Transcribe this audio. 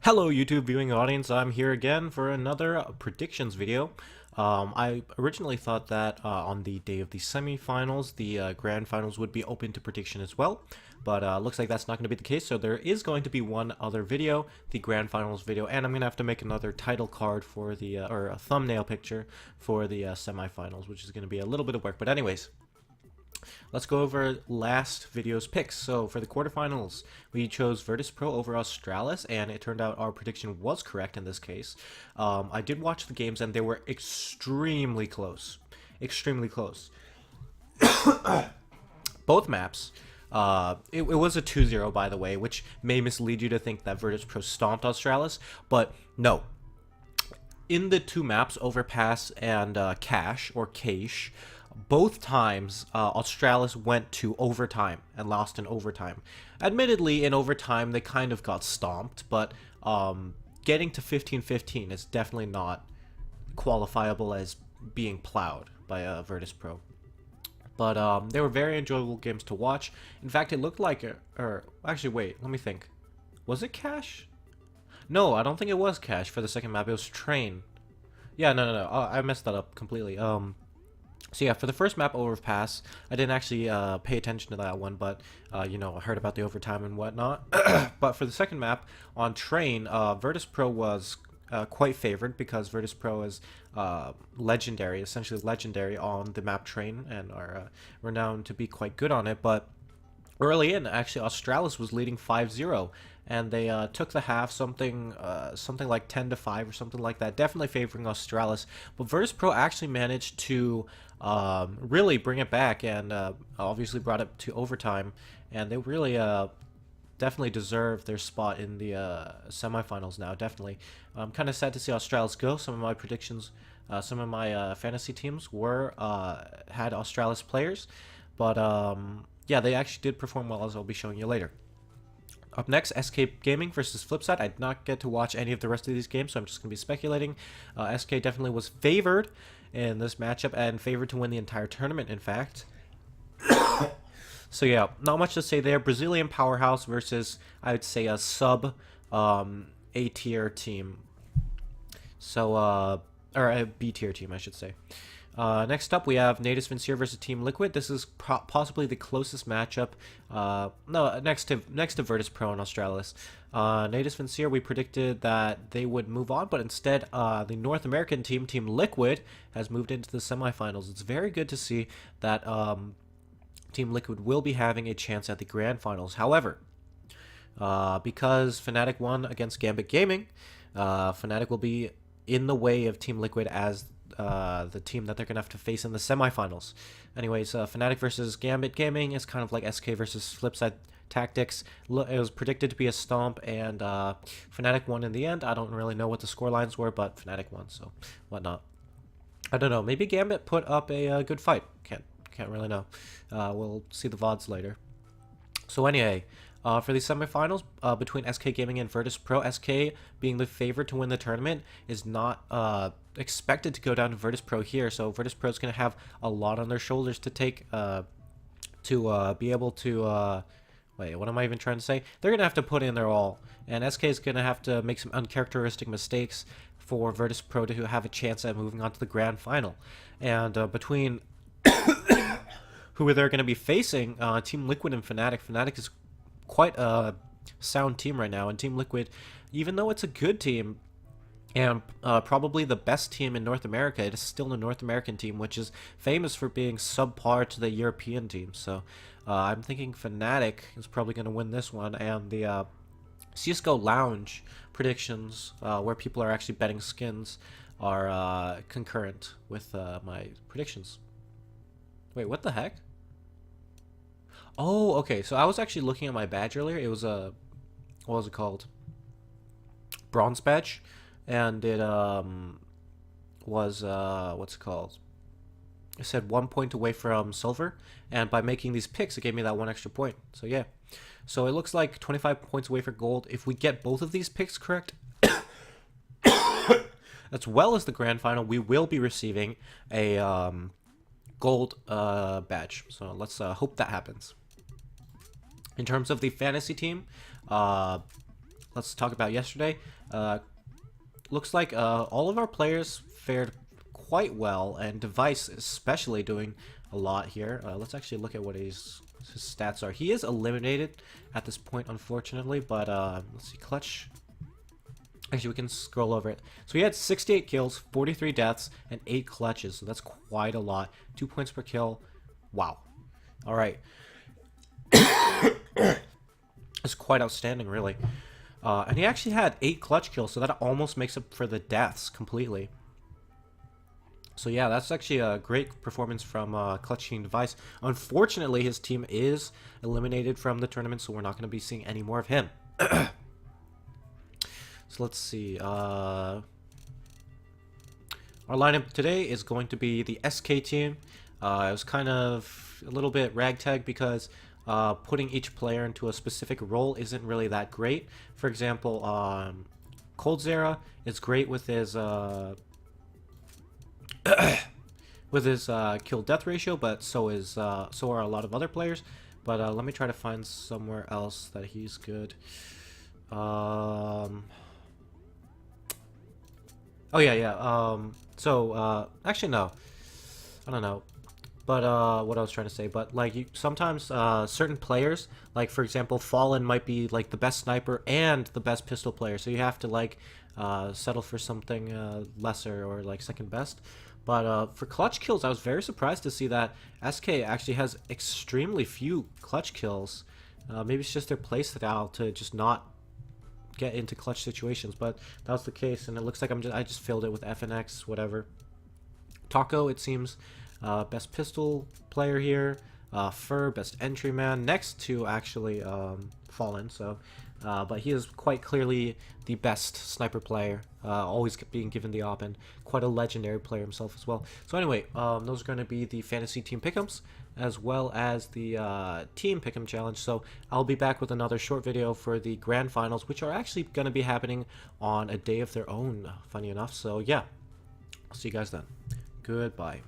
Hello YouTube viewing audience, I'm here again for another predictions video. I originally thought that on the day of the semifinals, the grand finals would be open to prediction as well, but looks like that's not going to be the case, so there is going to be one other video, the grand finals video, and I'm going to have to make another title card for the, or a thumbnail picture for the semifinals, which is going to be a little bit of work, but anyways. Let's go over last video's picks. So for the quarterfinals, we chose Virtus Pro over Australis, and it turned out our prediction was correct in this case. I did watch the games, and they were extremely close. Extremely close. Both maps. It was a 2-0, by the way, which may mislead you to think that Virtus Pro stomped Australis, but no. In the two maps, Overpass and Cache, or Cache, both times Australis went to overtime and lost in overtime. Admittedly, in overtime, they kind of got stomped, but getting to 15-15 is definitely not qualifiable as being plowed by Virtus Pro. But they were very enjoyable games to watch. In fact, it looked like, actually, wait, let me think. Was it Cache? No, I don't think it was Cache for the second map. It was Train. Yeah, no. I messed that up completely. So yeah, for the first map, Overpass, I didn't actually pay attention to that one, but you know, I heard about the overtime and whatnot. But for the second map on Train, Virtus Pro was quite favored because Virtus Pro is legendary, essentially legendary on the map Train, and are renowned to be quite good on it. But early in, actually, Australis was leading 5-0, and they took the half, something like 10-5 or something like that, definitely favoring Australis. But Virtus Pro actually managed to really bring it back, and obviously brought it to overtime, and they really definitely deserve their spot in the semifinals now, definitely. I'm kind of sad to see Australis go. Some of my predictions, some of my fantasy teams were had Australis players, but yeah, they actually did perform well, as I'll be showing you later. Up next, SK Gaming versus Flipside. I did not get to watch any of the rest of these games, so I'm just going to be speculating. SK definitely was favored in this matchup, and favored to win the entire tournament, in fact. So yeah, not much to say there. Brazilian powerhouse versus, I would say, a sub A-tier team. So, or a B-tier team, I should say. Next up, we have Natus Vincere versus Team Liquid. This is possibly the closest matchup. No, next to Virtus Pro and Australis. Natus Vincere, we predicted that they would move on, but instead, the North American team, Team Liquid, has moved into the semifinals. It's very good to see that Team Liquid will be having a chance at the grand finals. However, because Fnatic won against Gambit Gaming, Fnatic will be in the way of Team Liquid as the team that they're going to have to face in the semifinals. Anyways, Fnatic versus Gambit Gaming is kind of like SK versus Flipside Tactics. It was predicted to be a stomp, and Fnatic won in the end. I don't really know what the score lines were, but Fnatic won, so whatnot. I don't know. Maybe Gambit put up a good fight. Can't really know. We'll see the VODs later. So anyway, for the semifinals between SK Gaming and Virtus Pro, SK being the favorite to win the tournament is not expected to go down to Virtus Pro here. So Virtus Pro is going to have a lot on their shoulders to take to be able to... wait, what am I even trying to say? They're going to have to put in their all. And SK is going to have to make some uncharacteristic mistakes for Virtus Pro to have a chance at moving on to the grand final. And between... who they're going to be facing, Team Liquid and Fnatic. Fnatic is quite a sound team right now, and Team Liquid, even though it's a good team and probably the best team in North America, it is still a North American team, which is famous for being subpar to the European team. So I'm thinking Fnatic is probably going to win this one, and the CSGO Lounge predictions, where people are actually betting skins, are concurrent with my predictions. Wait, what the heck? Oh, okay. So I was actually looking at my badge earlier. It was a, what was it called? Bronze badge, and it was what's it called? It said 1 point away from silver, and by making these picks, it gave me that one extra point. So yeah. So it looks like 25 points away for gold. If we get both of these picks correct, as well as the grand final, we will be receiving a gold badge. So let's hope that happens. In terms of the fantasy team, let's talk about yesterday. Looks like all of our players fared quite well, and Device especially doing a lot here. Let's actually look at what his stats are. He is eliminated at this point, unfortunately, but let's see, Clutch. Actually, we can scroll over it. So he had 68 kills, 43 deaths, and 8 clutches, so that's quite a lot. 2 points per kill. Wow. All right. It's quite outstanding, really. And he actually had 8 clutch kills, so that almost makes up for the deaths completely. So yeah, that's actually a great performance from Clutch Team Device. Unfortunately, his team is eliminated from the tournament, so we're not going to be seeing any more of him. So let's see. Our lineup today is going to be the SK team. It was kind of a little bit ragtag because putting each player into a specific role isn't really that great. For example, Coldzera is great with his kill death ratio, but so are a lot of other players. But let me try to find somewhere else that he's good. Oh yeah. Actually no, I don't know. But what I was trying to say, but like sometimes certain players, like for example, Fallen might be like the best sniper and the best pistol player, so you have to like settle for something lesser or like second best. But for clutch kills, I was very surprised to see that SK actually has extremely few clutch kills. Maybe it's just their playstyle to just not get into clutch situations, but that was the case, and it looks like I just filled it with FNX, whatever. Taco, it seems, best pistol player here. Fur, best entry man, next to actually Fallen. So, but he is quite clearly the best sniper player, always being given the op, and quite a legendary player himself as well. So anyway, those are going to be the fantasy team pick'ems as well as the team pick'em challenge. So I'll be back with another short video for the grand finals, which are actually going to be happening on a day of their own, funny enough. So yeah, I'll see you guys then. Goodbye.